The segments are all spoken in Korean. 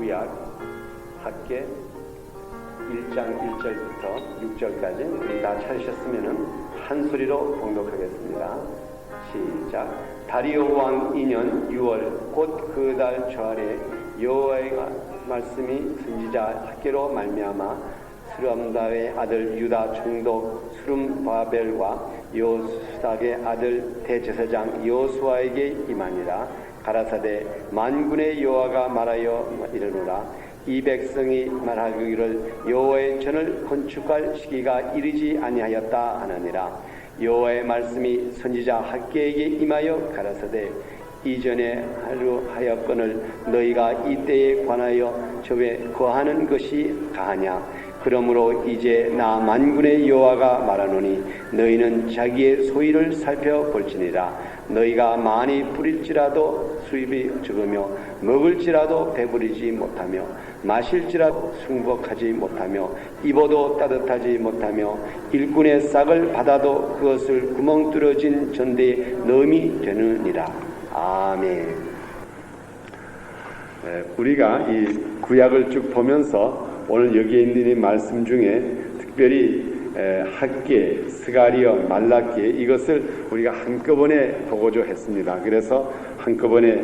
구약 학계 1장 1절부터 6절까지 우리 다 찾으셨으면 한 소리로 봉독하겠습니다. 시작. 다리오 왕 2년 6월 곧 그 달 초하래 여호와의 말씀이 선지자 학계로 말미암아 스룹바벨의 아들 유다 총독 스룹바벨과 여호수닥의 아들 대제사장 여호수아에게 임하니라. 가라사대 만군의 여호와가 말하여 이르노라. 이 백성이 말하기를 여호와의 전을 건축할 시기가 이르지 아니하였다 하느니라. 여호와의 말씀이 선지자 학계에게 임하여 가라사대 이전에 하루 하였거늘 너희가 이때에 관하여 저에 거하는 것이 가하냐. 그러므로 이제 나 만군의 여호와가 말하노니 너희는 자기의 소유를 살펴볼지니라. 너희가 많이 뿌릴지라도 수입이 적으며 먹을지라도 배부르지 못하며 마실지라도 승복하지 못하며 입어도 따뜻하지 못하며 일꾼의 싹을 받아도 그것을 구멍 뚫어진 전대에 넣음이 되느니라. 아멘. 우리가 이 구약을 쭉 보면서 오늘 여기에 있는 이 말씀 중에 특별히 학계, 스가리어, 말라기 이것을 우리가 한꺼번에 보고자 했습니다. 그래서 한꺼번에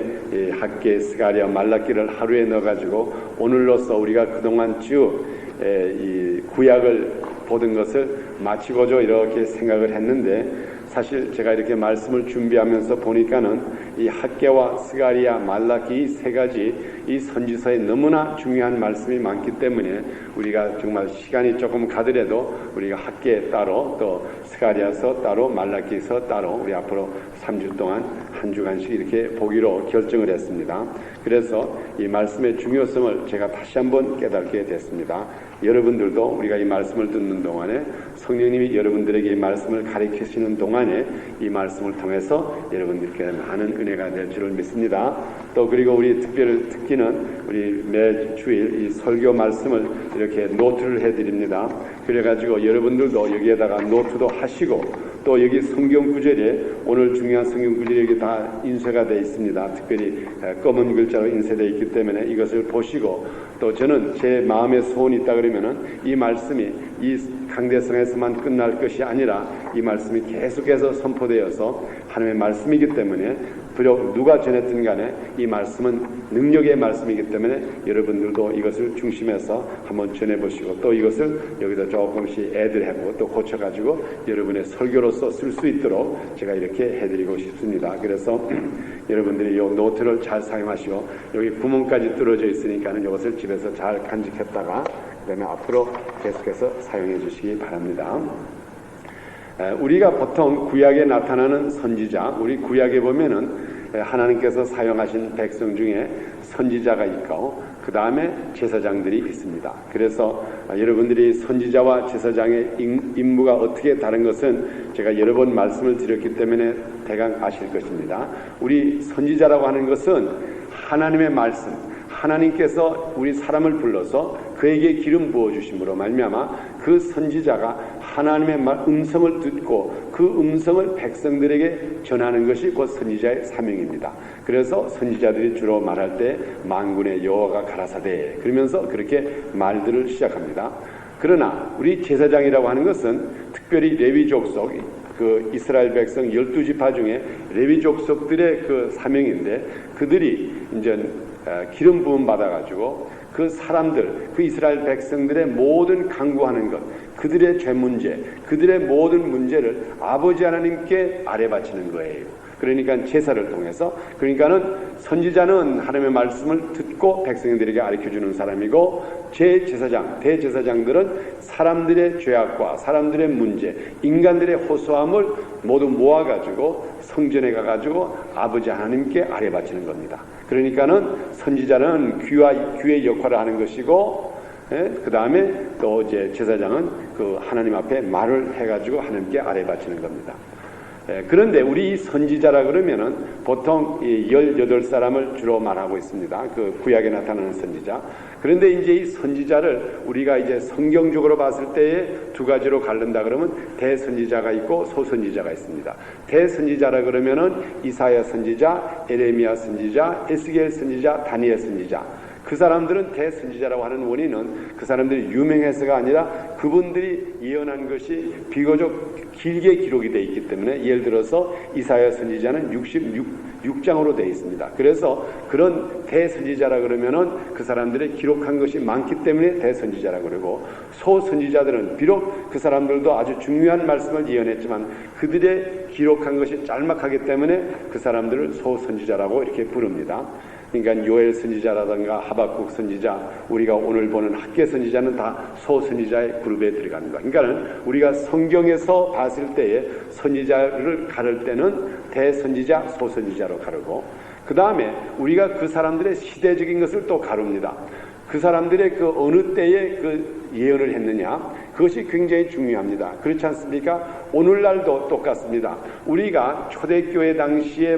학계, 스가리어, 말라기를 하루에 넣어가지고 오늘로써 우리가 그동안 쭉 이 구약을 보던 것을 마치고자 이렇게 생각을 했는데 사실 제가 이렇게 말씀을 준비하면서 보니까는 이 학계와 스가리아, 말라기 이 세 가지 이 선지서에 너무나 중요한 말씀이 많기 때문에 우리가 정말 시간이 조금 가더라도 우리가 학계 따로 또 스가리아서 따로 말라기서 따로 우리 앞으로 3주 동안 한 주간씩 이렇게 보기로 결정을 했습니다. 그래서 이 말씀의 중요성을 제가 다시 한번 깨닫게 됐습니다. 여러분들도 우리가 이 말씀을 듣는 동안에 성령님이 여러분들에게 이 말씀을 가르치시는 동안에 이 말씀을 통해서 여러분들께 많은 은혜가 될 줄을 믿습니다. 또 그리고 우리 특기는 우리 매주일 이 설교 말씀을 이렇게 노트를 해드립니다. 그래가지고 여러분들도 여기에다가 노트도 하시고 또 여기 성경 구절에 오늘 중요한 성경 구절이 여기 다 인쇄가 되어 있습니다. 특별히 검은 글자로 인쇄되어 있기 때문에 이것을 보시고 또 저는 제 마음의 소원이 있다 그러면은 이 말씀이 이 강대성에서만 끝날 것이 아니라 이 말씀이 계속해서 선포되어서 하나님의 말씀이기 때문에 비록 누가 전했든 간에 이 말씀은 능력의 말씀이기 때문에 여러분들도 이것을 중심해서 한번 전해보시고 또 이것을 여기다 조금씩 애들하고 또 고쳐가지고 여러분의 설교로서 쓸 수 있도록 제가 이렇게 해드리고 싶습니다. 그래서 여러분들이 이 노트를 잘 사용하시고 여기 구멍까지 뚫어져 있으니까는 이것을 집에서 잘 간직했다가 그 다음에 앞으로 계속해서 사용해 주시기 바랍니다. 우리가 보통 구약에 나타나는 선지자, 우리 구약에 보면은 하나님께서 사용하신 백성 중에 선지자가 있고 그 다음에 제사장들이 있습니다. 그래서 여러분들이 선지자와 제사장의 임무가 어떻게 다른 것은 제가 여러 번 말씀을 드렸기 때문에 대강 아실 것입니다. 우리 선지자라고 하는 것은 하나님의 말씀, 하나님께서 우리 사람을 불러서 그에게 기름 부어주심으로 말미암아 그 선지자가 하나님의 음성을 듣고 그 음성을 백성들에게 전하는 것이 곧 선지자의 사명입니다. 그래서 선지자들이 주로 말할 때 만군의 여호와가 가라사대 그러면서 그렇게 말들을 시작합니다. 그러나 우리 제사장이라고 하는 것은 특별히 레위 족속 그 이스라엘 백성 12지파 중에 레위 족속들의 그 사명인데 그들이 이제 기름 부음 받아가지고 그 사람들, 그 이스라엘 백성들의 모든 간구하는 것, 그들의 죄 문제, 그들의 모든 문제를 아버지 하나님께 아뢰 바치는 거예요. 그러니까 제사를 통해서 그러니까는 선지자는 하나님의 말씀을 듣고 백성들에게 가르쳐주는 사람이고 제제사장, 대제사장들은 사람들의 죄악과 사람들의 문제, 인간들의 호소함을 모두 모아가지고 성전에 가가지고 아버지 하나님께 아뢰 바치는 겁니다. 그러니까는 선지자는 귀의 역할을 하는 것이고 그 다음에 또 이제 제사장은 그 하나님 앞에 말을 해가지고 하나님께 아뢰 바치는 겁니다. 그런데 우리 선지자라 그러면은 보통 18사람을 주로 말하고 있습니다. 그 구약에 나타나는 선지자. 그런데 이제 이 선지자를 우리가 이제 성경적으로 봤을 때에 두 가지로 갈른다 그러면 대선지자가 있고 소선지자가 있습니다. 대선지자라 그러면은 이사야 선지자, 에레미야 선지자, 에스겔 선지자, 다니엘 선지자. 그 사람들은 대선지자라고 하는 원인은 그 사람들이 유명해서가 아니라 그분들이 예언한 것이 비교적 길게 기록이 되어 있기 때문에, 예를 들어서 이사야 선지자는 66장으로 되어 있습니다. 그래서 그런 대선지자라 그러면은 그 사람들이 기록한 것이 많기 때문에 대선지자라 그러고, 소선지자들은 비록 그 사람들도 아주 중요한 말씀을 예언했지만 그들의 기록한 것이 짤막하기 때문에 그 사람들을 소선지자라고 이렇게 부릅니다. 그러니까 요엘 선지자라든가 하박국 선지자, 우리가 오늘 보는 학개 선지자는 다 소선지자의 그룹에 들어갑니다. 그러니까 우리가 성경에서 봤을 때에 선지자를 가를 때는 대선지자, 소선지자로 가르고, 그 다음에 우리가 그 사람들의 시대적인 것을 또 가릅니다. 그 사람들의 그 어느 때에 그 예언을 했느냐, 그것이 굉장히 중요합니다. 그렇지 않습니까? 오늘날도 똑같습니다. 우리가 초대교회 당시에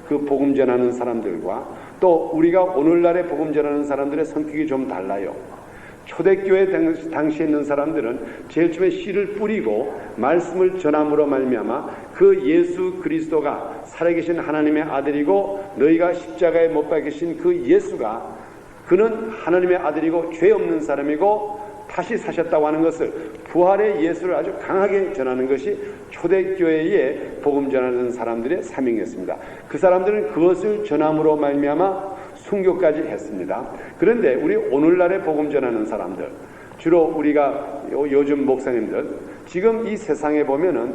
그 복음 전하는 사람들과 또 우리가 오늘날의 복음 전하는 사람들의 성격이 좀 달라요. 초대교회 당시에 있는 사람들은 제일 처음에 씨를 뿌리고 말씀을 전함으로 말미암아 그 예수 그리스도가 살아계신 하나님의 아들이고 너희가 십자가에 못 박히신 그 예수가, 그는 하나님의 아들이고 죄 없는 사람이고 다시 사셨다고 하는 것을, 부활의 예수를 아주 강하게 전하는 것이 초대교회에 복음 전하는 사람들의 사명이었습니다. 그 사람들은 그것을 전함으로 말미암아 순교까지 했습니다. 그런데 우리 오늘날의 복음 전하는 사람들, 주로 우리가 요즘 목사님들, 지금 이 세상에 보면은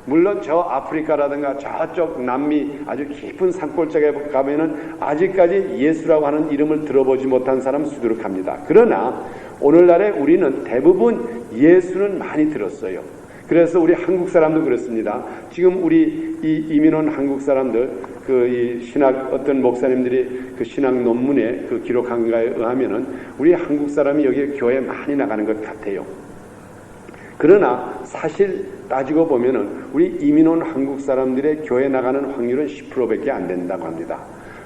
물론 저 아프리카라든가 저쪽 남미 아주 깊은 산골짜기에 가면은 아직까지 예수라고 하는 이름을 들어보지 못한 사람 수두룩합니다. 그러나 오늘날에 우리는 대부분 예수는 많이 들었어요. 그래서 우리 한국 사람도 그렇습니다. 지금 우리 이 이민 온 한국 사람들, 이 신학 어떤 목사님들이 그 신학 논문에 그 기록한 거에 의하면은 우리 한국 사람이 여기 교회에 많이 나가는 것 같아요. 그러나 사실 따지고 보면은 우리 이민 온 한국 사람들의 교회 나가는 확률은 10%밖에 안 된다고 합니다.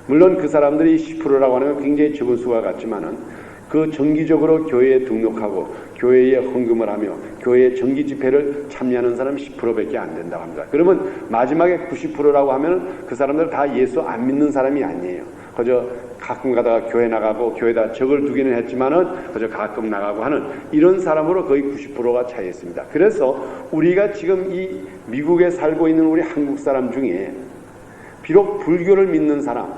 물론 그 사람들이 10%라고 하는 건 굉장히 적은 수가 같지만은 그 정기적으로 교회에 등록하고 교회에 헌금을 하며 교회의 정기 집회를 참여하는 사람 10%밖에 안 된다고 합니다. 그러면 마지막에 90%라고 하면은 그 사람들 다 예수 안 믿는 사람이 아니에요. 그저 가끔 가다가 교회 나가고 교회에다 적을 두기는 했지만은 그저 가끔 나가고 하는 이런 사람으로 거의 90%가 차이 있습니다. 그래서 우리가 지금 이 미국에 살고 있는 우리 한국 사람 중에 비록 불교를 믿는 사람,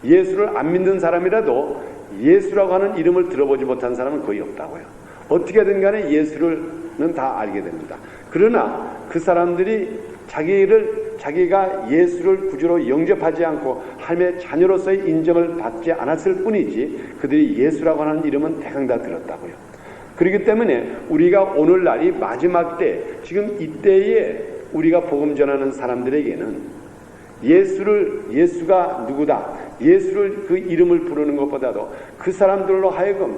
예수를 안 믿는 사람이라도 예수라고 하는 이름을 들어보지 못한 사람은 거의 없다고요. 어떻게든 간에 예수는 다 알게 됩니다. 그러나 그 사람들이 자기가 예수를 구주로 영접하지 않고 하나님의 자녀로서의 인정을 받지 않았을 뿐이지 그들이 예수라고 하는 이름은 대강 다 들었다고요. 그렇기 때문에 우리가 오늘날이 마지막 때, 지금 이때에 우리가 복음 전하는 사람들에게는 예수가 누구다, 예수를 그 이름을 부르는 것보다도 그 사람들로 하여금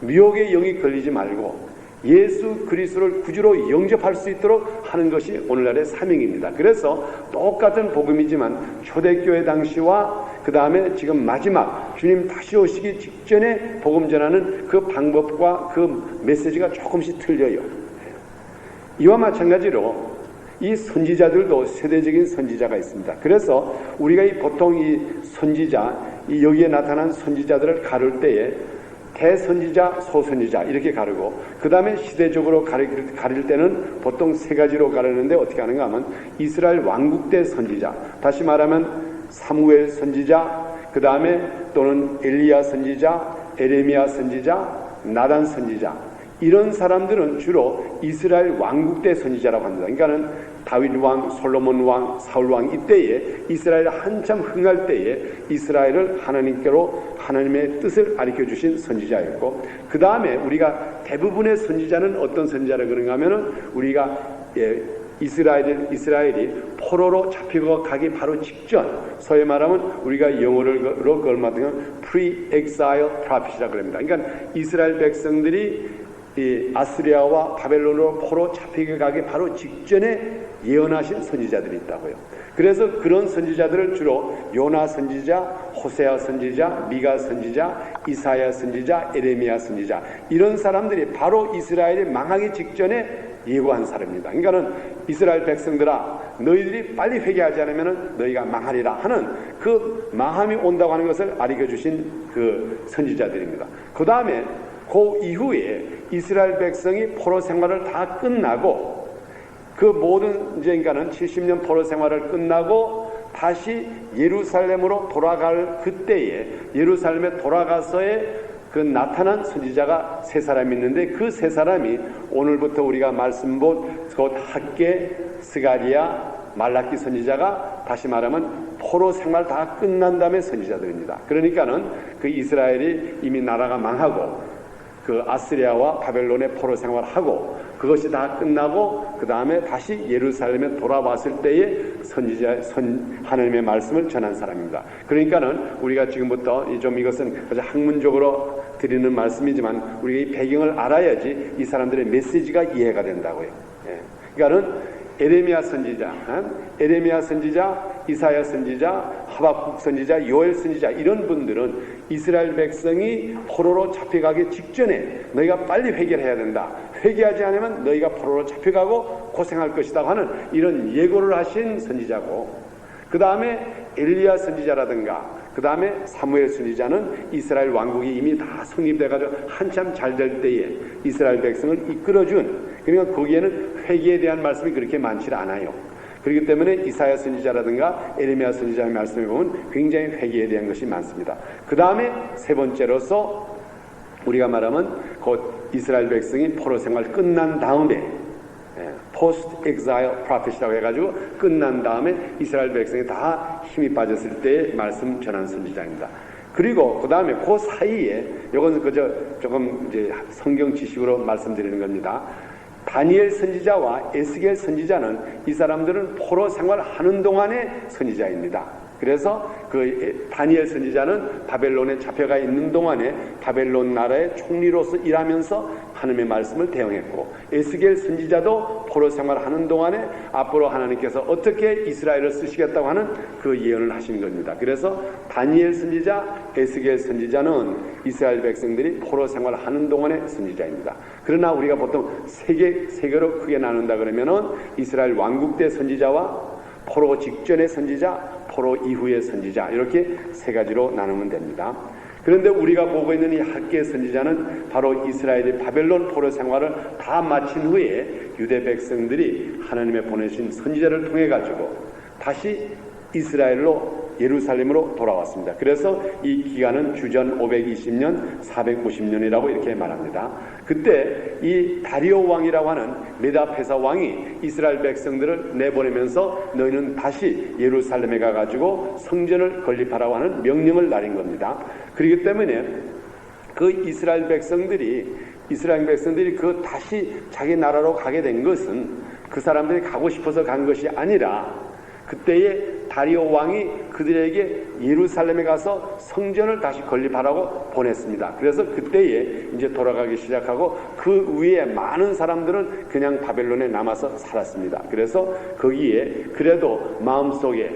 미혹의 영이 걸리지 말고 예수 그리스도를 구주로 영접할 수 있도록 하는 것이 오늘날의 사명입니다. 그래서 똑같은 복음이지만 초대교회 당시와 그 다음에 지금 마지막 주님 다시 오시기 직전에 복음 전하는 그 방법과 그 메시지가 조금씩 틀려요. 이와 마찬가지로 이 선지자들도 세대적인 선지자가 있습니다. 그래서 우리가 보통 이 선지자, 이 여기에 나타난 선지자들을 가를 때에 대선지자, 소선지자 이렇게 가르고, 그 다음에 시대적으로 가릴 때는 보통 세 가지로 가르는데 어떻게 하는가 하면 이스라엘 왕국 때 선지자, 다시 말하면 사무엘 선지자, 그 다음에 또는 엘리야 선지자, 에레미야 선지자, 나단 선지자, 이런 사람들은 주로 이스라엘 왕국 때 선지자라고 합니다. 그러니까는 다윗 왕, 솔로몬 왕, 사울 왕 이때에 이스라엘 한참 흥할 때에 이스라엘을 하나님께로 하나님의 뜻을 가르쳐 주신 선지자였고, 그 다음에 우리가 대부분의 선지자는 어떤 선지자를 그런가 하면은 우리가 이스라엘이 포로로 잡히고 가기 바로 직전, 소위 말하면 우리가 영어로 그걸 말하면 pre-exile prophet이라고 합니다. 그러니까 이스라엘 백성들이 이 아스리아와 바벨론으로 포로 잡히게 가기 바로 직전에 예언하신 선지자들이 있다고요. 그래서 그런 선지자들을 주로 요나 선지자, 호세아 선지자, 미가 선지자, 이사야 선지자, 에레미야 선지자, 이런 사람들이 바로 이스라엘이 망하기 직전에 예고한 사람입니다. 그러니까는 이스라엘 백성들아, 너희들이 빨리 회개하지 않으면 너희가 망하리라 하는 그 망함이 온다고 하는 것을 알려주신 그 선지자들입니다. 그 다음에 그 이후에 이스라엘 백성이 포로 생활을 다 끝나고, 그 모든 이제 그러니까는 70년 포로 생활을 끝나고 다시 예루살렘으로 돌아갈 그때에 예루살렘에 돌아가서의 그 나타난 선지자가 세 사람이 있는데, 그 세 사람이 오늘부터 우리가 말씀 본 곧 학개, 스가랴, 말라기 선지자가 다시 말하면 포로 생활 다 끝난 다음에 선지자들입니다. 그러니까는 그 이스라엘이 이미 나라가 망하고 그 아스리아와 바벨론의 포로 생활하고 그것이 다 끝나고 그 다음에 다시 예루살렘에 돌아왔을 때에 하나님의 말씀을 전한 사람입니다. 그러니까는 우리가 지금부터 좀 이것은 아주 학문적으로 드리는 말씀이지만 우리가 이 배경을 알아야지 이 사람들의 메시지가 이해가 된다고요. 그러니까는 에레미야 선지자, 이사야 선지자, 하박국 선지자, 요엘 선지자, 이런 분들은 이스라엘 백성이 포로로 잡혀가기 직전에 너희가 빨리 회개를 해야 된다. 회개하지 않으면 너희가 포로로 잡혀가고 고생할 것이다 하는 이런 예고를 하신 선지자고, 그 다음에 엘리야 선지자라든가 그 다음에 사무엘 선지자는 이스라엘 왕국이 이미 다 성립돼가지고 한참 잘 될 때에 이스라엘 백성을 이끌어준, 그러니까 거기에는 회개에 대한 말씀이 그렇게 많지 않아요. 그렇기 때문에 이사야 선지자라든가 에레미야 선지자의 말씀을 보면 굉장히 회개에 대한 것이 많습니다. 그 다음에 세 번째로서 우리가 말하면 곧 이스라엘 백성이 포로 생활 끝난 다음에 포스트 엑사일 프로페시라고 해가지고 끝난 다음에 이스라엘 백성이 다 힘이 빠졌을 때 말씀 전한 선지자입니다. 그리고 그 다음에 그 사이에 이건 그저 조금 이제 성경 지식으로 말씀드리는 겁니다. 다니엘 선지자와 에스겔 선지자는 이 사람들은 포로 생활하는 동안의 선지자입니다. 그래서 그 다니엘 선지자는 바벨론에 잡혀가 있는 동안에 바벨론 나라의 총리로서 일하면서 하나님의 말씀을 대응했고, 에스겔 선지자도 포로 생활하는 동안에 앞으로 하나님께서 어떻게 이스라엘을 쓰시겠다고 하는 그 예언을 하신 겁니다. 그래서 다니엘 선지자, 에스겔 선지자는 이스라엘 백성들이 포로 생활하는 동안의 선지자입니다. 그러나 우리가 보통 세 개로 크게 나눈다 그러면은 이스라엘 왕국 때 선지자와 포로 직전의 선지자, 포로 이후의 선지자, 이렇게 세 가지로 나누면 됩니다. 그런데 우리가 보고 있는 이 학개 선지자는 바로 이스라엘이 바벨론 포로 생활을 다 마친 후에 유대 백성들이 하나님의 보내신 선지자를 통해 가지고 다시 이스라엘로 예루살렘으로 돌아왔습니다. 그래서 이 기간은 주전 520년, 450년이라고 이렇게 말합니다. 그때 이 다리오 왕이라고 하는 메다페사 왕이 이스라엘 백성들을 내보내면서 너희는 다시 예루살렘에 가가지고 성전을 건립하라고 하는 명령을 내린 겁니다. 그렇기 때문에 그 이스라엘 백성들이 그 다시 자기 나라로 가게 된 것은 그 사람들이 가고 싶어서 간 것이 아니라 그때에 다리오 왕이 그들에게 예루살렘에 가서 성전을 다시 건립하라고 보냈습니다. 그래서 그때에 이제 돌아가기 시작하고 그 위에 많은 사람들은 그냥 바벨론에 남아서 살았습니다. 그래서 거기에 그래도 마음속에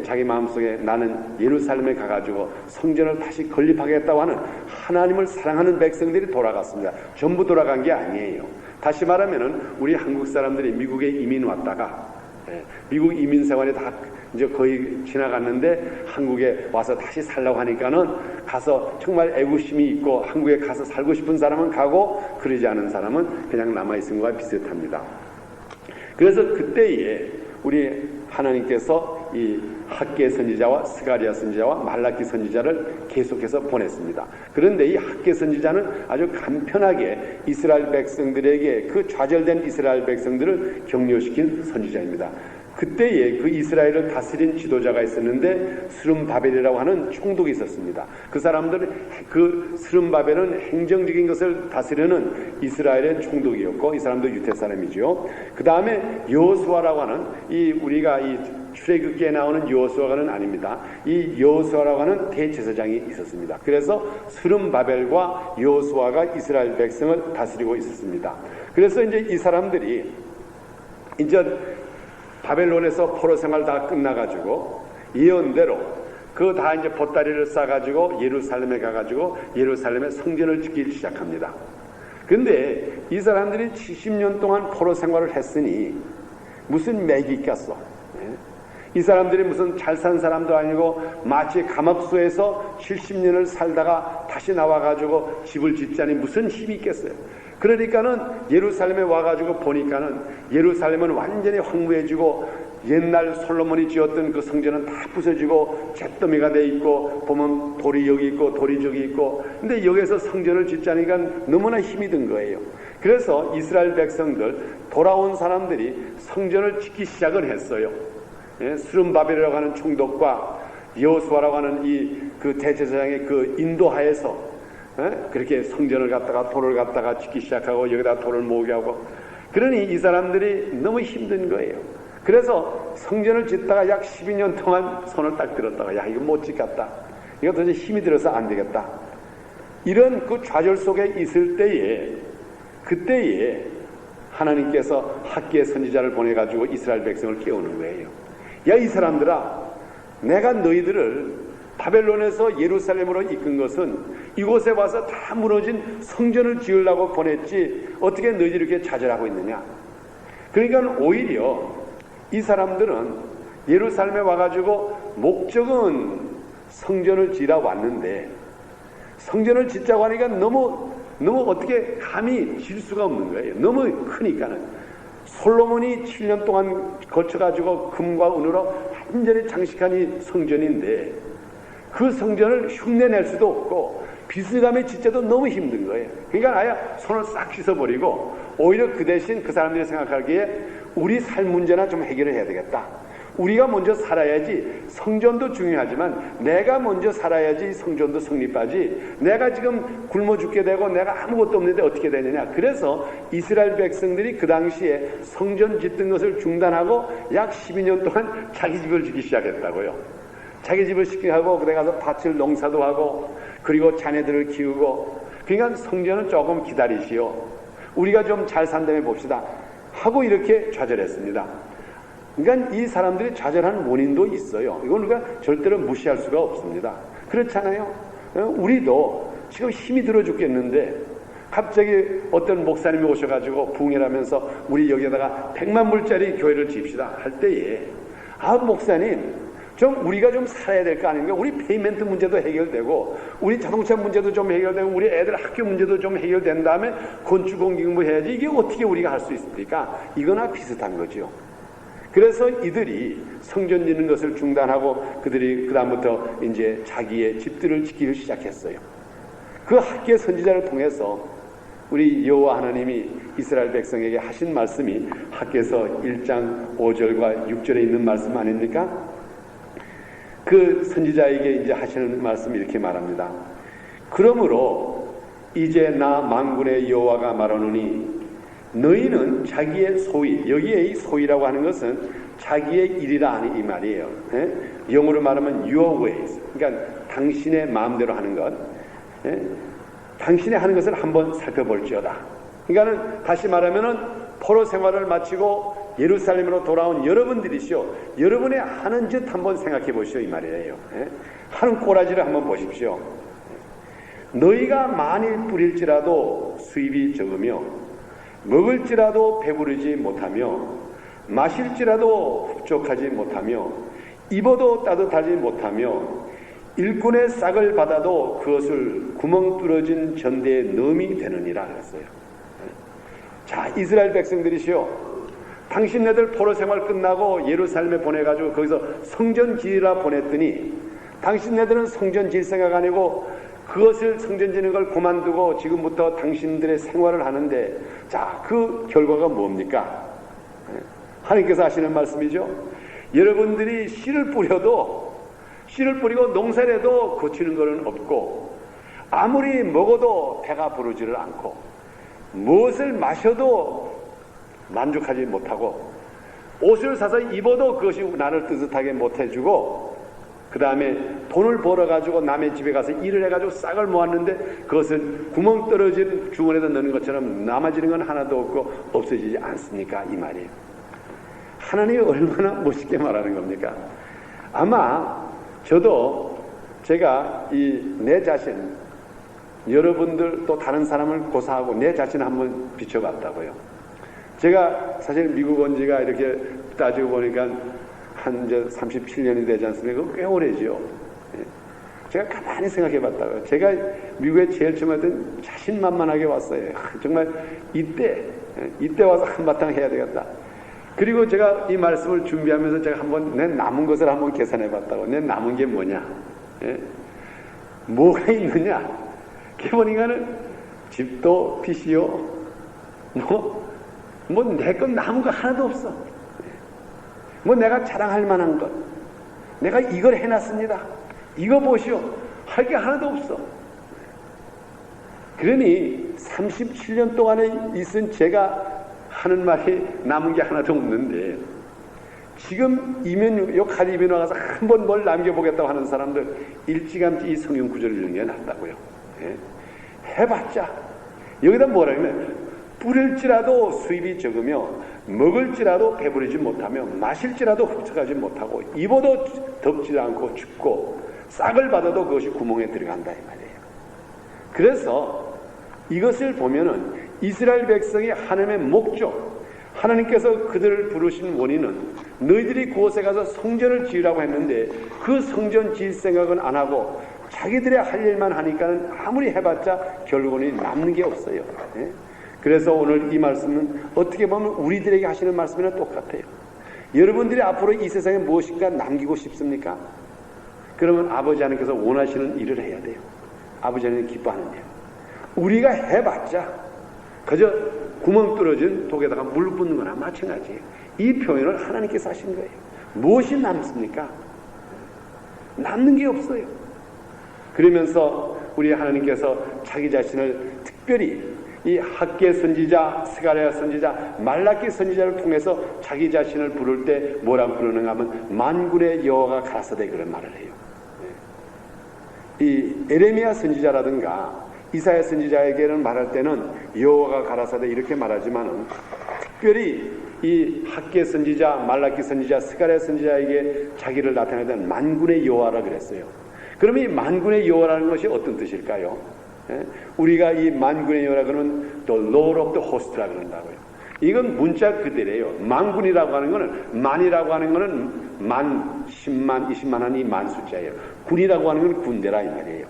자기 마음속에 나는 예루살렘에 가가지고 성전을 다시 건립하겠다고 하는 하나님을 사랑하는 백성들이 돌아갔습니다. 전부 돌아간 게 아니에요. 다시 말하면은 우리 한국 사람들이 미국에 이민 왔다가 미국 이민 생활이 다 이제 거의 지나갔는데 한국에 와서 다시 살라고 하니까는 가서 정말 애국심이 있고 한국에 가서 살고 싶은 사람은 가고 그러지 않은 사람은 그냥 남아있은 것과 비슷합니다. 그래서 그때에 우리 하나님께서 이 학개 선지자와 스가랴 선지자와 말라기 선지자를 계속해서 보냈습니다. 그런데 이 학개 선지자는 아주 간편하게 이스라엘 백성들에게 그 좌절된 이스라엘 백성들을 격려시킨 선지자입니다. 그때에 그 이스라엘을 다스린 지도자가 있었는데 스룸바벨이라고 하는 총독이 있었습니다. 그 사람들은 그 스룸바벨은 행정적인 것을 다스리는 이스라엘의 총독이었고 이 사람도 유대 사람이죠. 그 다음에 여호수아라고 하는 우리가 이 출애굽기에 나오는 여호수아는 아닙니다. 이 여호수아라고 하는 대제사장이 있었습니다. 그래서 스룸바벨과 여호수아가 이스라엘 백성을 다스리고 있었습니다. 그래서 이제 이 사람들이 이제 바벨론에서 포로 생활 다 끝나가지고 예언대로 그 다 이제 보따리를 싸가지고 예루살렘에 가가지고 예루살렘에 성전을 짓기 시작합니다. 근데 이 사람들이 70년 동안 포로 생활을 했으니 무슨 맥이 있겠어? 이 사람들이 무슨 잘 산 사람도 아니고 마치 감옥소에서 70년을 살다가 다시 나와가지고 집을 짓자니 무슨 힘이 있겠어요? 그러니까는 예루살렘에 와가지고 보니까는 예루살렘은 완전히 황무해지고 옛날 솔로몬이 지었던 그 성전은 다 부서지고 잿더미가 돼 있고 보면 돌이 여기 있고 돌이 저기 있고 근데 여기서 성전을 짓자니까 너무나 힘이 든 거예요. 그래서 이스라엘 백성들 돌아온 사람들이 성전을 짓기 시작을 했어요. 수름바벨이라고 하는 총독과 여호수아라고 하는 이 그 대제사장의 그 인도하에서 그렇게 성전을 갖다가 돌을 갖다가 짓기 시작하고 여기다 돌을 모으게 하고 그러니 이 사람들이 너무 힘든 거예요. 그래서 성전을 짓다가 약 12년 동안 손을 딱 들었다가 야 이거 못 짓겠다. 이거 도저히 힘이 들어서 안 되겠다. 이런 그 좌절 속에 있을 때에 그때에 하나님께서 학기의 선지자를 보내가지고 이스라엘 백성을 깨우는 거예요. 야 이 사람들아 내가 너희들을 바벨론에서 예루살렘으로 이끈 것은 이곳에 와서 다 무너진 성전을 지으려고 보냈지 어떻게 너희들이 이렇게 좌절하고 있느냐. 그러니까 오히려 이 사람들은 예루살렘에 와가지고 목적은 성전을 지으러 왔는데 성전을 짓자고 하니까 너무 어떻게 감히 질 수가 없는 거예요. 너무 크니까는. 솔로몬이 7년 동안 거쳐가지고 금과 은으로 완전히 장식한 이 성전인데 그 성전을 흉내낼 수도 없고 비스감에 짓자도 너무 힘든 거예요. 그러니까 아예 손을 싹 씻어버리고 오히려 그 대신 그 사람들이 생각하기에 우리 삶 문제나 좀 해결을 해야 되겠다. 우리가 먼저 살아야지 성전도 중요하지만 내가 먼저 살아야지 성전도 성립하지 내가 지금 굶어 죽게 되고 내가 아무것도 없는데 어떻게 되느냐. 그래서 이스라엘 백성들이 그 당시에 성전 짓던 것을 중단하고 약 12년 동안 자기 집을 짓기 시작했다고요. 자기 집을 시키고 그래 가서 밭을 농사도 하고 그리고 자녀들을 키우고 그러니까 성전은 조금 기다리시오. 우리가 좀 잘 산다며 봅시다. 하고 이렇게 좌절했습니다. 그러니까 이 사람들이 좌절하는 원인도 있어요. 이건 우리가 절대로 무시할 수가 없습니다. 그렇잖아요. 우리도 지금 힘이 들어 죽겠는데 갑자기 어떤 목사님이 오셔가지고 부흥회라면서 우리 여기에다가 100만 불짜리 교회를 지읍시다 할 때에 목사님 좀 우리가 좀 살아야 될 거 아닙니까? 우리 페이멘트 문제도 해결되고 우리 자동차 문제도 좀 해결되고 우리 애들 학교 문제도 좀 해결된 다음에 건축공기부 해야지 이게 어떻게 우리가 할 수 있습니까? 이거나 비슷한 거죠. 그래서 이들이 성전 짓는 것을 중단하고 그들이 그 다음부터 이제 자기의 집들을 짓기를 시작했어요. 그 학기의 선지자를 통해서 우리 여호와 하나님이 이스라엘 백성에게 하신 말씀이 학기에서 1장 5절과 6절에 있는 말씀 아닙니까? 그 선지자에게 이제 하시는 말씀이 이렇게 말합니다. 그러므로 이제 나 만군의 여호와가 말하노니 너희는 자기의 소위, 여기에 이 소위라고 하는 것은 자기의 일이라 하는 이 말이에요. 영어로 말하면 your ways. 그러니까 당신의 마음대로 하는 것. 당신이 하는 것을 한번 살펴볼지어다. 그러니까는 다시 말하면은 포로 생활을 마치고 예루살렘으로 돌아온 여러분들이시오. 여러분의 하는 짓 한번 생각해 보시오 이 말이에요. 하는 꼬라지를 한번 보십시오. 너희가 만일 뿌릴지라도 수입이 적으며 먹을지라도 배부르지 못하며 마실지라도 흡족하지 못하며 입어도 따뜻하지 못하며 일꾼의 싹을 받아도 그것을 구멍 뚫어진 전대에 넣음이 되느니라 그랬어요. 자, 이스라엘 백성들이시오. 당신네들 포로 생활 끝나고 예루살렘에 보내가지고 거기서 성전 지으라 보냈더니 당신네들은 성전 질 생각 아니고 그것을 성전 지는 걸 그만두고 지금부터 당신들의 생활을 하는데 자, 그 결과가 뭡니까? 하나님께서 하시는 말씀이죠. 여러분들이 씨를 뿌리고 농사를 해도 거치는 것은 없고 아무리 먹어도 배가 부르지를 않고 무엇을 마셔도 만족하지 못하고 옷을 사서 입어도 그것이 나를 뜨뜻하게 못해주고 그 다음에 돈을 벌어가지고 남의 집에 가서 일을 해가지고 싹을 모았는데 그것은 구멍 떨어진 주머니에다 넣는 것처럼 남아지는 건 하나도 없고 없어지지 않습니까? 이 말이에요. 하나님이 얼마나 멋있게 말하는 겁니까? 아마 저도 제가 내 자신, 여러분들 또 다른 사람을 고사하고 내 자신을 한번 비춰봤다고요. 제가 사실 미국 온 지가 이렇게 따지고 보니까 한 이제 37년이 되지 않습니까? 꽤 오래지요. 제가 가만히 생각해 봤다고요. 제가 미국에 제일 처음 했던 자신만만하게 왔어요. 정말 이때 와서 한바탕 해야 되겠다. 그리고 제가 이 말씀을 준비하면서 제가 한번 내 남은 것을 한번 계산해 봤다고. 내 남은 게 뭐냐? 뭐가 있느냐? 보니까는 집도 빚이요. 뭐 내 건 남은 거 하나도 없어. 뭐 내가 자랑할 만한 것. 내가 이걸 해놨습니다. 이거 보시오. 할 게 하나도 없어. 그러니 37년 동안에 있은 제가 하는 말이 남은 게 하나도 없는데 지금 칼 이면 와서 한번 뭘 남겨보겠다고 하는 사람들 일찌감치 이 성경 구절을 읽는 게 낫다고요. 해봤자 여기다 뭐라 그러면 뿌릴지라도 수입이 적으며 먹을지라도 배부르지 못하며 마실지라도 흡착하지 못하고 입어도 덥지 않고 춥고 싹을 받아도 그것이 구멍에 들어간다 이 말이에요. 그래서 이것을 보면은 이스라엘 백성이 하나님의 목적, 하나님께서 그들을 부르신 원인은 너희들이 그곳에 가서 성전을 지으라고 했는데 그 성전 지을 생각은 안 하고 자기들의 할 일만 하니까는 아무리 해봤자 결국은 남는 게 없어요. 그래서 오늘 이 말씀은 어떻게 보면 우리들에게 하시는 말씀이랑 똑같아요. 여러분들이 앞으로 이 세상에 무엇인가 남기고 싶습니까? 그러면 아버지 하나님께서 원하시는 일을 해야 돼요. 아버지 하나님 기뻐하는 일. 우리가 해봤자 그저 구멍 뚫어진 독에다가 물 붓는 거나 마찬가지예요. 이 표현을 하나님께서 하신 거예요. 무엇이 남습니까? 남는 게 없어요. 그러면서 우리 하나님께서 자기 자신을 특별히 이 학개 선지자, 스가랴 선지자, 말라기 선지자를 통해서 자기 자신을 부를 때 뭐라고 부르는가 하면 만군의 여호와가 가라사대 그런 말을 해요. 이 에레미야 선지자라든가 이사야 선지자에게는 말할 때는 여호와가 가라사대 이렇게 말하지만은 특별히 이 학개 선지자, 말라기 선지자, 스가랴 선지자에게 자기를 나타낼 때는 만군의 여호와라 그랬어요. 그러면 이 만군의 여호와라는 것이 어떤 뜻일까요? 우리가 이 만군의 여호와라 그러면 또 Lord of the Host라 그런다고요. 이건 문자 그대로예요. 만군이라고 하는 거는 만이라고 하는 거는 만, 10만, 20만 하는 이 만 숫자예요. 군이라고 하는 건 군대라 이 말이에요.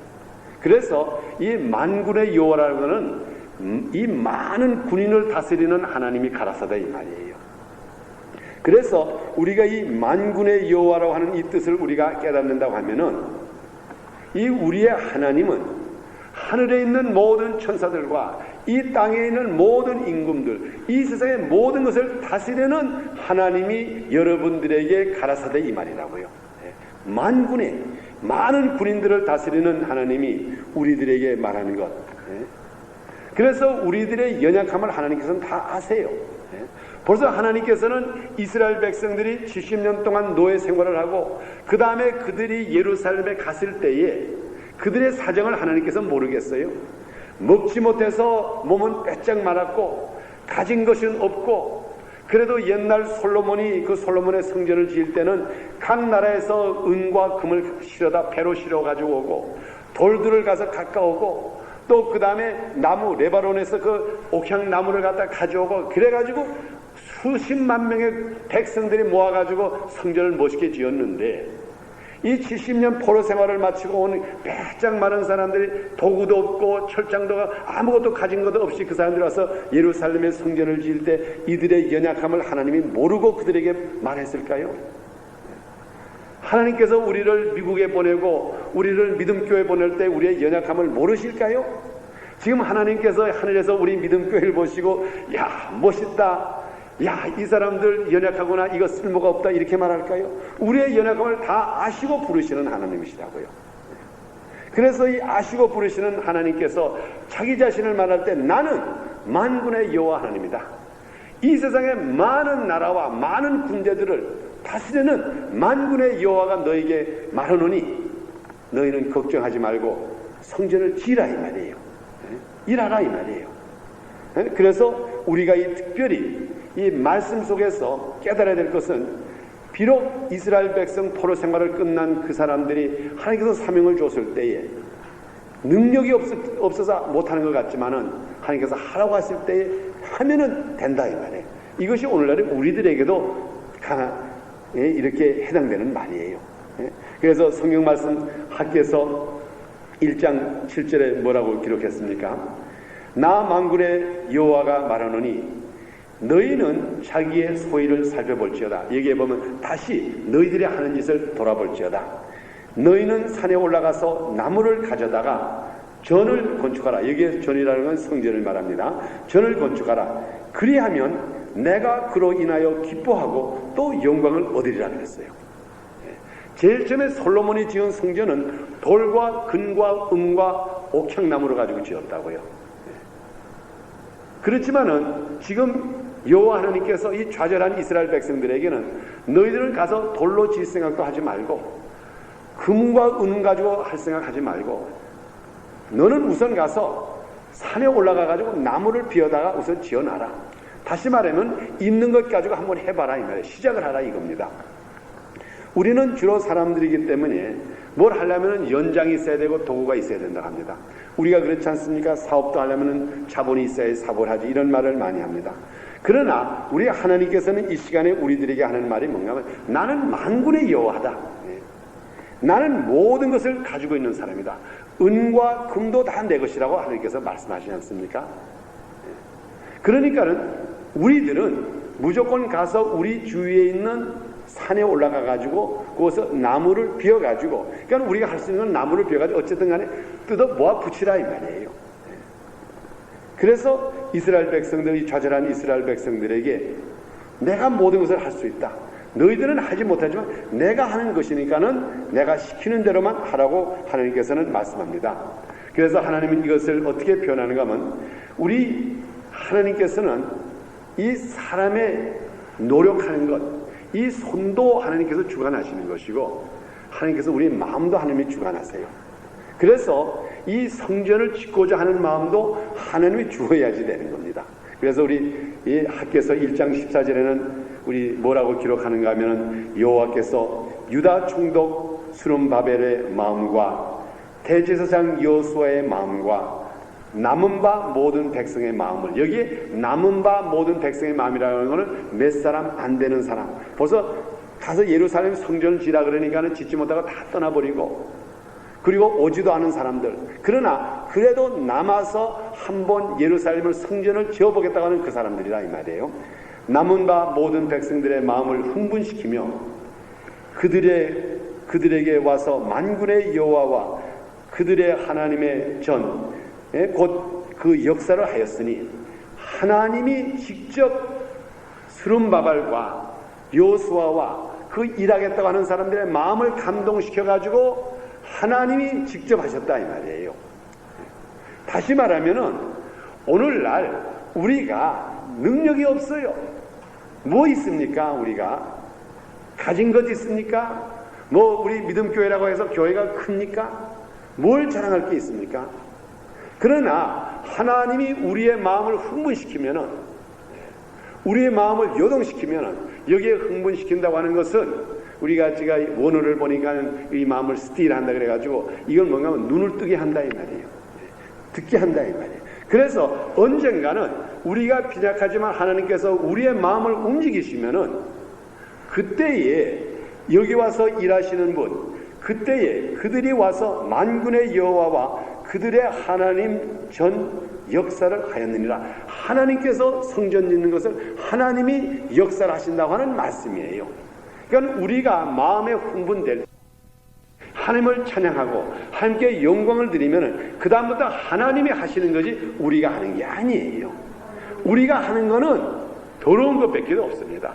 그래서 이 만군의 여호와라는 거는 이 많은 군인을 다스리는 하나님이 가라사다 이 말이에요. 그래서 우리가 이 만군의 여호와라고 하는 이 뜻을 우리가 깨닫는다고 하면은 이 우리의 하나님은 하늘에 있는 모든 천사들과 이 땅에 있는 모든 임금들, 이 세상의 모든 것을 다스리는 하나님이 여러분들에게 가라사대 이 말이라고요. 만군의 많은 군인들을 다스리는 하나님이 우리들에게 말하는 것. 그래서 우리들의 연약함을 하나님께서는 다 아세요. 벌써 하나님께서는 이스라엘 백성들이 70년 동안 노예 생활을 하고 그 다음에 그들이 예루살렘에 갔을 때에 그들의 사정을 하나님께서 모르겠어요. 먹지 못해서 몸은 빼짝 말았고 가진 것은 없고 그래도 옛날 솔로몬이 그 솔로몬의 성전을 지을 때는 각 나라에서 은과 금을 실어다 배로 실어 가지고 오고 돌들을 가서 가까우고 또 그 다음에 나무 레바논에서 그 옥향나무를 갖다 가져오고 그래가지고 수십만 명의 백성들이 모아가지고 성전을 멋있게 지었는데 이 70년 포로 생활을 마치고 온 빼짝 많은 사람들이 도구도 없고 철장도 아무것도 가진 것도 없이 그 사람들이 와서 예루살렘의 성전을 지을 때 이들의 연약함을 하나님이 모르고 그들에게 말했을까요? 하나님께서 우리를 미국에 보내고 우리를 믿음교회 보낼 때 우리의 연약함을 모르실까요? 지금 하나님께서 하늘에서 우리 믿음교회를 보시고 야 멋있다, 야 이 사람들 연약하구나, 이거 쓸모가 없다 이렇게 말할까요? 우리의 연약함을 다 아시고 부르시는 하나님이시라고요. 그래서 이 아시고 부르시는 하나님께서 자기 자신을 말할 때 나는 만군의 여호와 하나님이다. 이 세상의 많은 나라와 많은 군대들을 다스리는 만군의 여호와가 너에게 말하노니 너희는 걱정하지 말고 성전을 지으라 이 말이에요. 일하라 이 말이에요. 그래서 우리가 이 특별히 이 말씀 속에서 깨달아야 될 것은, 비록 이스라엘 백성 포로 생활을 끝난 그 사람들이 하나님께서 사명을 줬을 때에 능력이 없어서 못하는 것 같지만은 하나님께서 하라고 하실 때에 하면은 된다 이 말이에요. 이것이 오늘날의 우리들에게도 이렇게 해당되는 말이에요. 그래서 성경 말씀 학개서 1장 7절에 뭐라고 기록했습니까? 나 만군의 여호와가 말하노니 너희는 자기의 소위를 살펴볼지어다. 여기에 보면 다시 너희들이 하는 짓을 돌아볼지어다. 너희는 산에 올라가서 나무를 가져다가 전을 건축하라. 여기에 전이라는 건 성전을 말합니다. 전을 건축하라. 그리하면 내가 그로 인하여 기뻐하고 또 영광을 얻으리라 그랬어요. 제일 처음에 솔로몬이 지은 성전은 돌과 금과 은과 옥향나무를 가지고 지었다고요. 그렇지만은 지금 여호와 하나님께서 이 좌절한 이스라엘 백성들에게는 너희들은 가서 돌로 지을 생각도 하지 말고 금과 은 가지고 할 생각하지 말고 너는 우선 가서 산에 올라가 가지고 나무를 비워다가 우선 지어놔라. 다시 말하면 있는 것 가지고 한번 해봐라 이 말이에요. 시작을 하라 이겁니다. 우리는 주로 사람들이기 때문에 뭘 하려면 연장이 있어야 되고 도구가 있어야 된다고 합니다. 우리가 그렇지 않습니까? 사업도 하려면 자본이 있어야 사업을 하지, 이런 말을 많이 합니다. 그러나 우리 하나님께서는 이 시간에 우리들에게 하는 말이 뭔가 하면 나는 만군의 여호와다. 나는 모든 것을 가지고 있는 사람이다. 은과 금도 다 내 것이라고 하나님께서 말씀하시지 않습니까? 그러니까는 우리들은 무조건 가서 우리 주위에 있는 산에 올라가 가지고 거기서 나무를 비워 가지고, 그러니까 우리가 할 수 있는 건 나무를 비워 가지고 어쨌든 간에 뜯어 모아 붙이라 이 말이에요. 그래서 이스라엘 백성들이, 좌절한 이스라엘 백성들에게 내가 모든 것을 할 수 있다. 너희들은 하지 못하지만 내가 하는 것이니까는 내가 시키는 대로만 하라고 하나님께서는 말씀합니다. 그래서 하나님은 이것을 어떻게 표현하는가 하면, 우리 하나님께서는 이 사람의 노력하는 것, 이 손도 하나님께서 주관하시는 것이고 하나님께서 우리 마음도 하나님이 주관하세요. 그래서 이 성전을 짓고자 하는 마음도 하나님이 주어야지 되는 겁니다. 그래서 우리 이 학개서 1장 14절에는 우리 뭐라고 기록하는가 하면, 여호와께서 유다 총독 스룹바벨의 마음과 대제사장 여호수아의 마음과 남은 바 모든 백성의 마음을, 여기에 남은 바 모든 백성의 마음이라는 것은 몇 사람 안 되는 사람, 벌써 가서 예루살렘 성전을 지라 그러니까는 짓지 못하고 다 떠나버리고, 그리고 오지도 않은 사람들, 그러나 그래도 남아서 한번 예루살렘을 성전을 지어보겠다고 하는 그 사람들이라 이 말이에요. 남은 바 모든 백성들의 마음을 흥분시키며 그들에게 와서 만군의 여호와와 그들의 하나님의 전, 곧 그 역사를 하였으니, 하나님이 직접 스룹바벨과 여호수아와 그 일하겠다고 하는 사람들의 마음을 감동시켜 가지고 하나님이 직접 하셨다 이 말이에요. 다시 말하면은 오늘날 우리가 능력이 없어요. 뭐 있습니까? 우리가 가진 것 있습니까? 뭐 우리 믿음교회라고 해서 교회가 큽니까? 뭘 자랑할 게 있습니까? 그러나 하나님이 우리의 마음을 흥분시키면은, 우리의 마음을 요동시키면은, 여기에 흥분시킨다고 하는 것은 우리가 제가 원어를 보니까 이 마음을 스틸한다 그래가지고 이건 뭔가 하면 눈을 뜨게 한다 이 말이에요. 듣게 한다 이 말이에요. 그래서 언젠가는 우리가 빈약하지만 하나님께서 우리의 마음을 움직이시면은, 그때에 여기 와서 일하시는 분, 그때에 그들이 와서 만군의 여호와와 그들의 하나님 전 역사를 하였느니라. 하나님께서 성전 짓는 것을 하나님이 역사를 하신다고 하는 말씀이에요. 그러니까 우리가 마음에 흥분될, 하나님을 찬양하고 하나님께 영광을 드리면 그 다음부터 하나님이 하시는 것이 우리가 하는 게 아니에요. 우리가 하는 거는 더러운 것밖에 없습니다.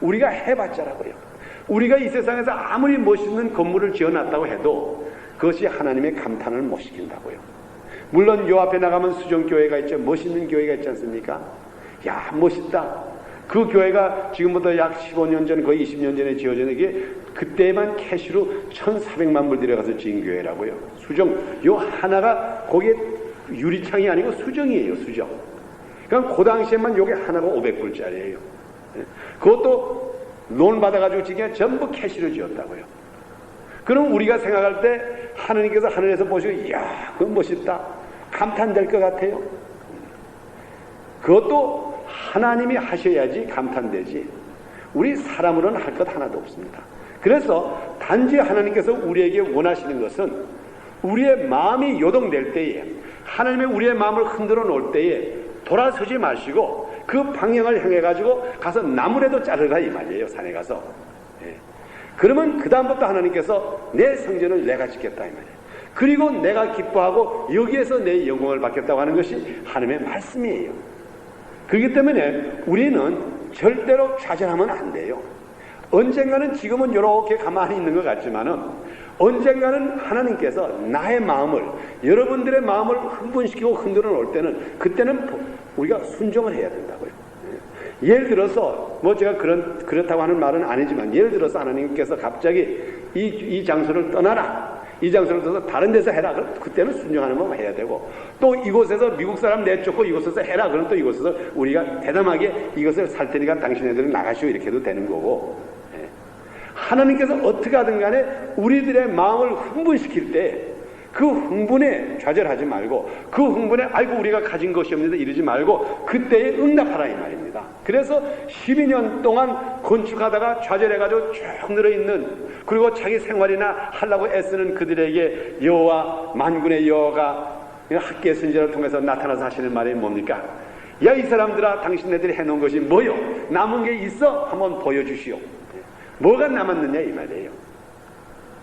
우리가 해봤자라고요. 우리가 이 세상에서 아무리 멋있는 건물을 지어놨다고 해도 그것이 하나님의 감탄을 못 시킨다고요. 물론 요 앞에 나가면 수정교회가 있죠. 멋있는 교회가 있지 않습니까? 야, 멋있다. 그 교회가 지금부터 약 15년 전, 거의 20년 전에 지어졌는데 그때만 캐시로 1,400만 불 들여가서 지은 교회라고요. 수정, 요 하나가 거기에 유리창이 아니고 수정이에요. 수정. 그러니까 그 당시에만 요게 하나가 500불짜리예요. 그것도 론 받아가지고 지금 전부 캐시로 지었다고요. 그럼 우리가 생각할 때 하느님께서 하늘에서 보시고 이야 그건 멋있다 감탄될 것 같아요. 그것도 하나님이 하셔야지 감탄되지 우리 사람으로는 할 것 하나도 없습니다. 그래서 단지 하나님께서 우리에게 원하시는 것은 우리의 마음이 요동될 때에 하나님의 우리의 마음을 흔들어 놓을 때에 돌아서지 마시고 그 방향을 향해 가지고 가서 나무라도 자르라 이 말이에요. 산에 가서. 그러면 그 다음부터 하나님께서 내 성전을 내가 짓겠다 이 말이에요. 그리고 내가 기뻐하고 여기에서 내 영광을 받겠다고 하는 것이 하나님의 말씀이에요. 그렇기 때문에 우리는 절대로 좌절하면 안 돼요. 언젠가는 지금은 이렇게 가만히 있는 것 같지만은 언젠가는 하나님께서 나의 마음을 여러분들의 마음을 흥분시키고 흔들어 놓을 때는 그때는 우리가 순종을 해야 된다고요. 예를 들어서 뭐 제가 그렇다고 하는 말은 아니지만 예를 들어서 하나님께서 갑자기 이 장소를 떠나라 이 장소를 떠나서 다른 데서 해라 그럼 그때는 순종하는 법 해야 되고 또 이곳에서 미국 사람 내쫓고 이곳에서 해라 그럼 또 이곳에서 우리가 대담하게 이것을 살 테니까 당신네들은 나가시오 이렇게 해도 되는 거고 하나님께서 어떻게 하든 간에 우리들의 마음을 흥분시킬 때 그 흥분에 좌절하지 말고 그 흥분에 아이고 우리가 가진 것이 없는데 이러지 말고 그때에 응답하라 이 말입니다. 그래서 12년 동안 건축하다가 좌절해가지고 쭉 늘어있는 그리고 자기 생활이나 하려고 애쓰는 그들에게 여호와 만군의 여호와가 학계 선지자를 통해서 나타나서 하시는 말이 뭡니까? 야 이 사람들아 당신네들이 해놓은 것이 뭐요? 남은 게 있어? 한번 보여주시오. 뭐가 남았느냐 이 말이에요.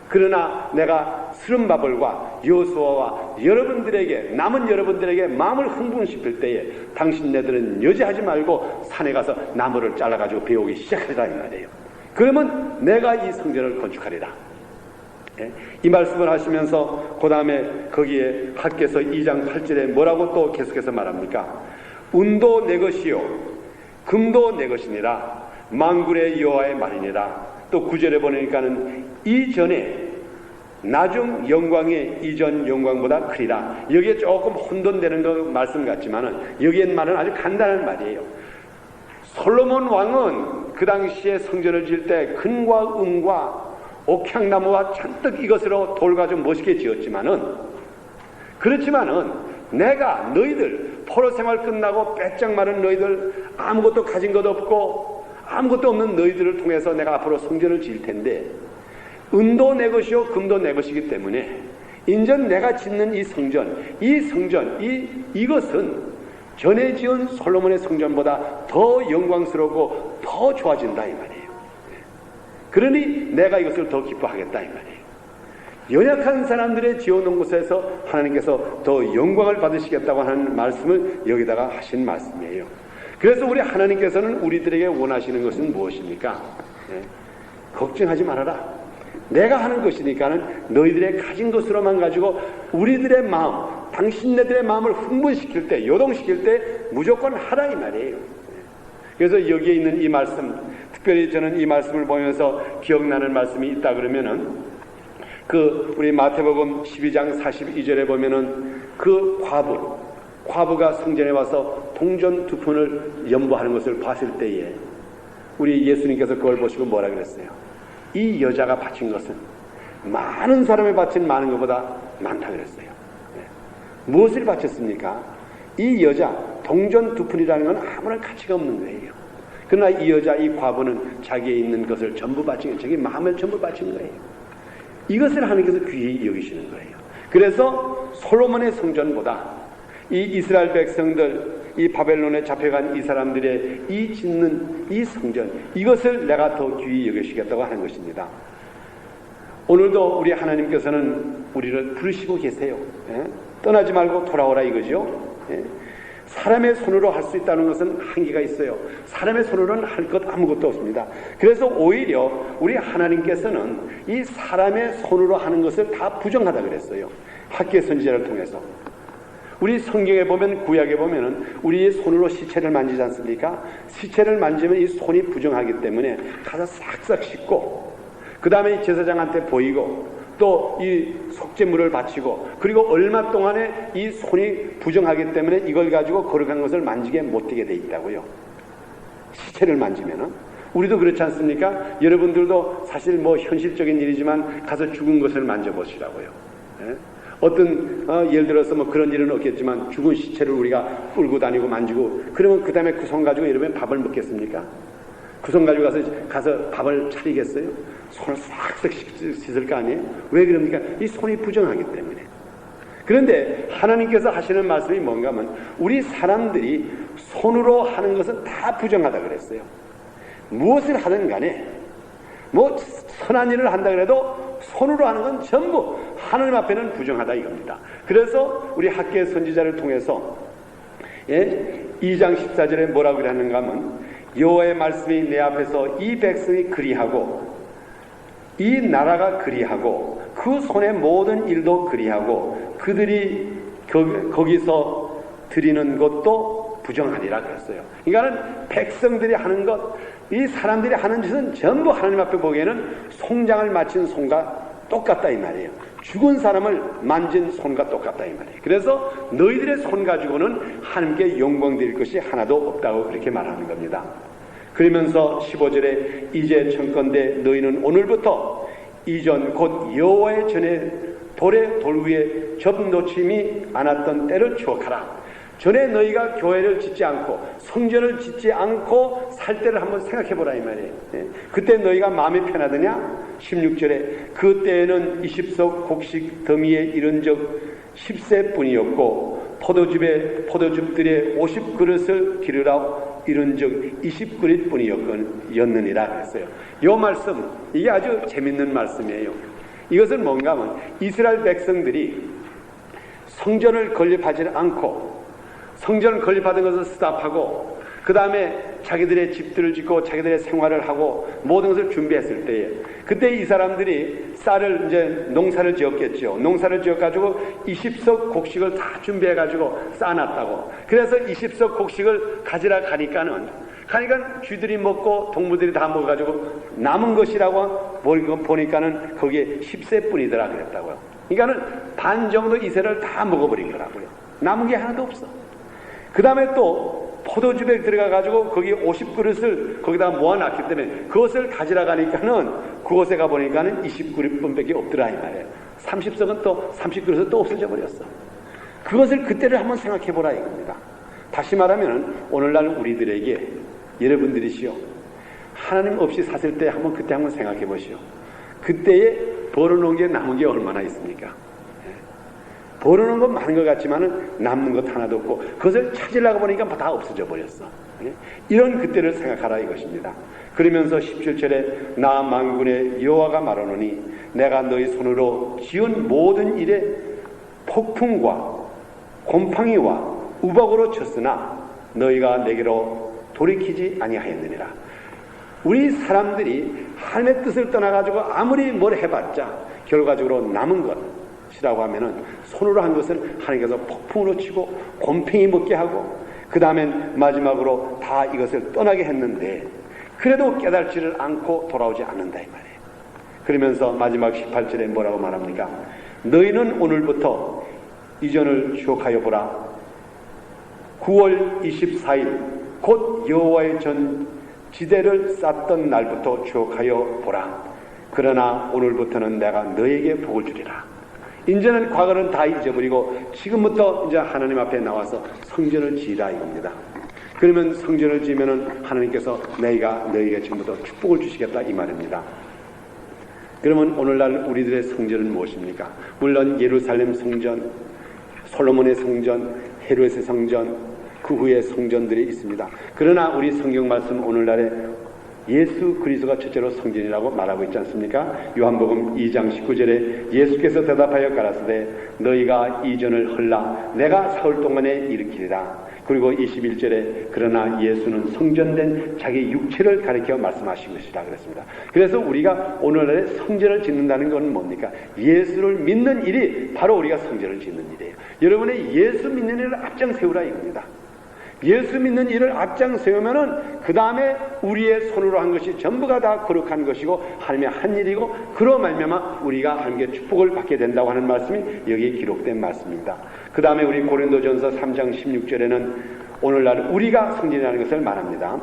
그러나 내가 스룹바벨과 여호수아와 여러분들에게 남은 여러분들에게 마음을 흥분시킬 때에 당신네들은 여지하지 말고 산에 가서 나무를 잘라가지고 베우기 시작하리라 이 말이에요. 그러면 내가 이 성전을 건축하리라. 이 말씀을 하시면서 그 다음에 거기에 학개서 2장 8절에 뭐라고 또 계속해서 말합니까? 운도 내 것이요 금도 내 것이니라 만군의 여호와의 말이니라. 또 9절에 보니까는 이전에 나중 영광의 이전 영광보다 크리라. 여기에 조금 혼돈되는 거 말씀 같지만은 여기엔 말은 아주 간단한 말이에요. 솔로몬 왕은 그 당시에 성전을 지을 때 금과 은과 옥향나무와 잔뜩 이것으로 돌 가지고 멋있게 지었지만은 그렇지만은 내가 너희들 포로 생활 끝나고 빼짝 마른 너희들 아무것도 가진 것 없고 아무것도 없는 너희들을 통해서 내가 앞으로 성전을 지을 텐데 은도 내 것이요 금도 내 것이기 때문에 인전 내가 짓는 이 성전 이것은 전에 지은 솔로몬의 성전보다 더 영광스럽고 더 좋아진다 이 말이에요. 그러니 내가 이것을 더 기뻐하겠다 이 말이에요. 연약한 사람들의 지어놓은 곳에서 하나님께서 더 영광을 받으시겠다고 하는 말씀을 여기다가 하신 말씀이에요. 그래서 우리 하나님께서는 우리들에게 원하시는 것은 무엇입니까? 걱정하지 말아라. 내가 하는 것이니까는 너희들의 가진 것으로만 가지고 우리들의 마음, 당신네들의 마음을 흥분시킬 때, 요동시킬 때 무조건 하라 이 말이에요. 그래서 여기에 있는 이 말씀, 특별히 저는 이 말씀을 보면서 기억나는 말씀이 있다 그러면은 우리 마태복음 12장 42절에 보면은 그 과부가 성전에 와서 동전 2푼을 염보하는 것을 봤을 때에 우리 예수님께서 그걸 보시고 뭐라 그랬어요? 이 여자가 바친 것은 많은 사람이 바친 많은 것보다 많다 그랬어요. 무엇을 바쳤습니까? 이 여자 동전 2푼이라는 건 아무런 가치가 없는 거예요. 그러나 이 여자 이 과부는 자기에 있는 것을 전부 바친 거예요. 자기 마음을 전부 바친 거예요. 이것을 하나님께서 귀히 여기시는 거예요. 그래서 솔로몬의 성전보다 이 이스라엘 백성들 이 바벨론에 잡혀간 이 사람들의 이 짓는 이 성전 이것을 내가 더 귀히 여기시겠다고 하는 것입니다. 오늘도 우리 하나님께서는 우리를 부르시고 계세요. 떠나지 말고 돌아오라 이거죠. 사람의 손으로 할 수 있다는 것은 한계가 있어요. 사람의 손으로는 할 것 아무것도 없습니다. 그래서 오히려 우리 하나님께서는 이 사람의 손으로 하는 것을 다 부정하다 그랬어요. 학개 선지자를 통해서. 우리 성경에 보면 구약에 보면은 우리의 손으로 시체를 만지지 않습니까? 시체를 만지면 이 손이 부정하기 때문에 가서 싹싹 씻고 그 다음에 제사장한테 보이고 또 이 속죄물을 바치고 그리고 얼마 동안에 이 손이 부정하기 때문에 이걸 가지고 거룩한 것을 만지게 못하게 돼 있다고요. 시체를 만지면은. 우리도 그렇지 않습니까? 여러분들도 사실 뭐 현실적인 일이지만 가서 죽은 것을 만져보시라고요. 예? 어떤 예를 들어서 뭐 그런 일은 없겠지만 죽은 시체를 우리가 끌고 다니고 만지고 그러면 그 다음에 그 손 가지고 여러분 밥을 먹겠습니까? 그 손 가지고 가서 밥을 차리겠어요? 손을 싹싹 씻을 거 아니에요? 왜 그럽니까? 이 손이 부정하기 때문에. 그런데 하나님께서 하시는 말씀이 뭔가 하면 우리 사람들이 손으로 하는 것은 다 부정하다 그랬어요. 무엇을 하든 간에 뭐 선한 일을 한다 그래도 손으로 하는 건 전부 하나님 앞에는 부정하다 이겁니다. 그래서 우리 학계 선지자를 통해서 2장 14절에 뭐라고 하는가 하면 여호와의 말씀이 내 앞에서 이 백성이 그리하고 이 나라가 그리하고 그 손의 모든 일도 그리하고 그들이 거기서 드리는 것도 부정하니라 그랬어요. 그러니까는 백성들이 하는 것, 이 사람들이 하는 짓은 전부 하나님 앞에 보기에는 송장을 마친 손과 똑같다 이 말이에요. 죽은 사람을 만진 손과 똑같다 이 말이에요. 그래서 너희들의 손 가지고는 하나님께 영광 드릴 것이 하나도 없다고 그렇게 말하는 겁니다. 그러면서 15절에 이제 청컨대 너희는 오늘부터 이전 곧 여호와의 전에 돌에 돌 위에 접 놓침이 않았던 때를 추억하라. 전에 너희가 교회를 짓지 않고 성전을 짓지 않고 살 때를 한번 생각해보라 이 말이에요. 그때 너희가 마음이 편하더냐? 16절에 그때에는 20석 곡식 더미에 이른 적 10세뿐이었고 포도즙들의 50그릇을 기르라 이른 적 20그릇뿐이었느니라 그랬어요. 이 말씀 이게 아주 재밌는 말씀이에요. 이것은 뭔가 하면 이스라엘 백성들이 성전을 건립하지 않고 성전을 건립하던 것을 스탑하고 그 다음에 자기들의 집들을 짓고 자기들의 생활을 하고 모든 것을 준비했을 때에 그때 이 사람들이 쌀을 이제 농사를 지었겠죠. 농사를 지어가지고 20석 곡식을 다 준비해가지고 쌓아놨다고. 그래서 20석 곡식을 가지러 가니까 쥐들이 먹고 동물들이 다 먹어가지고 남은 것이라고 보니까는 거기에 10세뿐이더라 그랬다고요. 그러니까는 반 정도 이세를 다 먹어버린 거라고요. 남은 게 하나도 없어. 그 다음에 또 포도즙에 들어가가지고 거기 50그릇을 거기다 모아놨기 때문에 그것을 가지러 가니까는 그곳에 가보니까는 20그릇뿐밖에 없더라 이 말이에요. 30석은 또 30그릇은 또 없어져 버렸어. 그것을 그때를 한번 생각해보라 이겁니다. 다시 말하면 오늘날 우리들에게 여러분들이시오 하나님 없이 샀을 때 한번 그때 한번 생각해 보시오. 그때에 벌어놓은 게 남은 게 얼마나 있습니까? 벌어놓은 건 많은 것 같지만은 남는 것 하나도 없고 그것을 찾으려고 보니까 다 없어져 버렸어. 이런 그때를 생각하라 이것입니다. 그러면서 17절에 나 만군의 여호와가 말하노니 내가 너희 손으로 지은 모든 일에 폭풍과 곰팡이와 우박으로 쳤으나 너희가 내게로 돌이키지 아니하였느니라. 우리 사람들이 하나님의 뜻을 떠나가지고 아무리 뭘 해봤자 결과적으로 남은 것이라고 하면은 손으로 한 것을 하나님께서 폭풍으로 치고 곰팡이 먹게 하고 그 다음엔 마지막으로 다 이것을 떠나게 했는데 그래도 깨달지를 않고 돌아오지 않는다 이 말이에요. 그러면서 마지막 18절에 뭐라고 말합니까? 너희는 오늘부터 이전을 추억하여 보라. 9월 24일 곧 여호와의 전 지대를 쌓던 날부터 추억하여 보라. 그러나 오늘부터는 내가 너에게 복을 주리라. 이제는 과거는 다 잊어버리고 지금부터 이제 하나님 앞에 나와서 성전을 지으라 이겁니다. 그러면 성전을 지으면은 하나님께서 너희가 지금부터 축복을 주시겠다 이 말입니다. 그러면 오늘날 우리들의 성전은 무엇입니까? 물론 예루살렘 성전, 솔로몬의 성전, 헤롯의 성전, 그 후에 성전들이 있습니다. 그러나 우리 성경 말씀 오늘날에 예수 그리스도가 첫째로 성전이라고 말하고 있지 않습니까? 요한복음 2장 19절에 예수께서 대답하여 가라사대 너희가 이전을 헐라 내가 사흘 동안에 일으키리라. 그리고 21절에 그러나 예수는 성전된 자기 육체를 가리켜 말씀하신 것이라 그랬습니다. 그래서 우리가 오늘날에 성전을 짓는다는 건 뭡니까? 예수를 믿는 일이 바로 우리가 성전을 짓는 일이에요. 여러분의 예수 믿는 일을 앞장 세우라 이겁니다. 예수 믿는 일을 앞장세우면은 그 다음에 우리의 손으로 한 것이 전부가 다 거룩한 것이고 하나님의 한 일이고 그로 말미암아 우리가 하나님께 축복을 받게 된다고 하는 말씀이 여기에 기록된 말씀입니다. 그 다음에 우리 고린도전서 3장 16절에는 오늘날 우리가 성전이라는 것을 말합니다.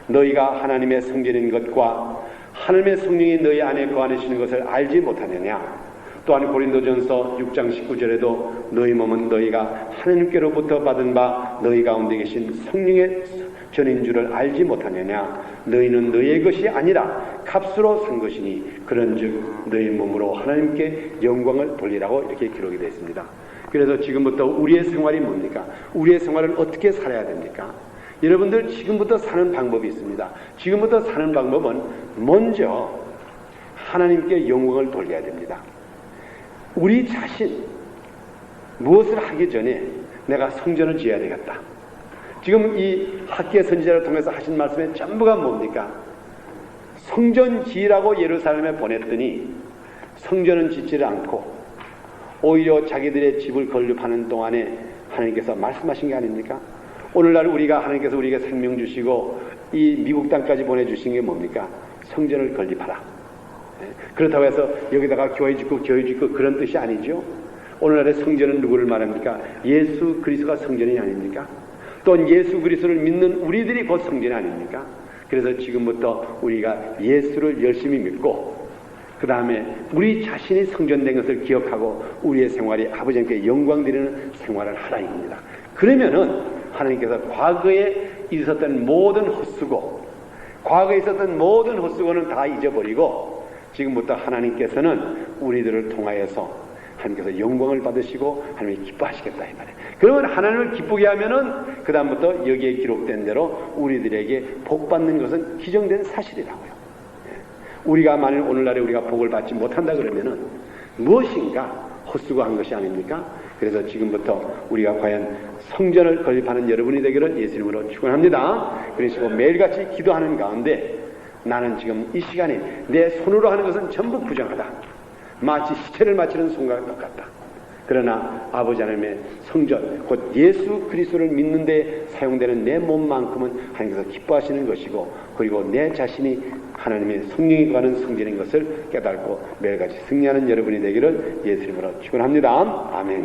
너희가 하나님의 성전인 것과 하나님의 성령이 너희 안에 거하시는 것을 알지 못하느냐. 또한 고린도전서 6장 19절에도 너희 몸은 너희가 하나님께로부터 받은 바 너희 가운데 계신 성령의 전인 줄을 알지 못하느냐. 너희는 너희의 것이 아니라 값으로 산 것이니 그런즉 너희 몸으로 하나님께 영광을 돌리라고 이렇게 기록이 되어 있습니다. 그래서 지금부터 우리의 생활이 뭡니까? 우리의 생활을 어떻게 살아야 됩니까? 여러분들 지금부터 사는 방법이 있습니다. 지금부터 사는 방법은 먼저 하나님께 영광을 돌려야 됩니다. 우리 자신 무엇을 하기 전에 내가 성전을 지어야 되겠다. 지금 이 학계 선지자를 통해서 하신 말씀의 전부가 뭡니까? 성전 지으라고 예루살렘에 보냈더니 성전은 짓지를 않고 오히려 자기들의 집을 건립하는 동안에 하나님께서 말씀하신 게 아닙니까? 오늘날 하나님께서 우리에게 생명 주시고 이 미국 땅까지 보내주신 게 뭡니까? 성전을 건립하라. 그렇다고 해서 여기다가 교회 짓고 그런 뜻이 아니죠. 오늘날의 성전은 누구를 말합니까? 예수 그리스도가 성전이 아닙니까? 또한 예수 그리스도를 믿는 우리들이 곧 성전이 아닙니까? 그래서 지금부터 우리가 예수를 열심히 믿고 그 다음에 우리 자신이 성전된 것을 기억하고 우리의 생활이 아버지께 영광 드리는 생활을 하라 이겁니다. 그러면은 하나님께서 과거에 있었던 모든 헛수고 과거에 있었던 모든 헛수고는 다 잊어버리고 지금부터 하나님께서는 우리들을 통하여서 하나님께서 영광을 받으시고 하나님이 기뻐하시겠다 이 말이에요. 그러면 하나님을 기쁘게 하면은 그 다음부터 여기에 기록된 대로 우리들에게 복 받는 것은 기정된 사실이라고요. 우리가 만일 오늘날에 우리가 복을 받지 못한다 그러면은 무엇인가 헛수고한 것이 아닙니까? 그래서 지금부터 우리가 과연 성전을 건립하는 여러분이 되기를 예수님으로 축원합니다. 그러시고 매일같이 기도하는 가운데 나는 지금 이 시간에 내 손으로 하는 것은 전부 부정하다. 마치 시체를 마치는 순간과 똑같다. 그러나 아버지 하나님의 성전 곧 예수 그리스도를 믿는 데 사용되는 내 몸만큼은 하나님께서 기뻐하시는 것이고 그리고 내 자신이 하나님의 성령이 거하는 성전인 것을 깨닫고 매일같이 승리하는 여러분이 되기를 예수님으로 축원합니다. 아멘.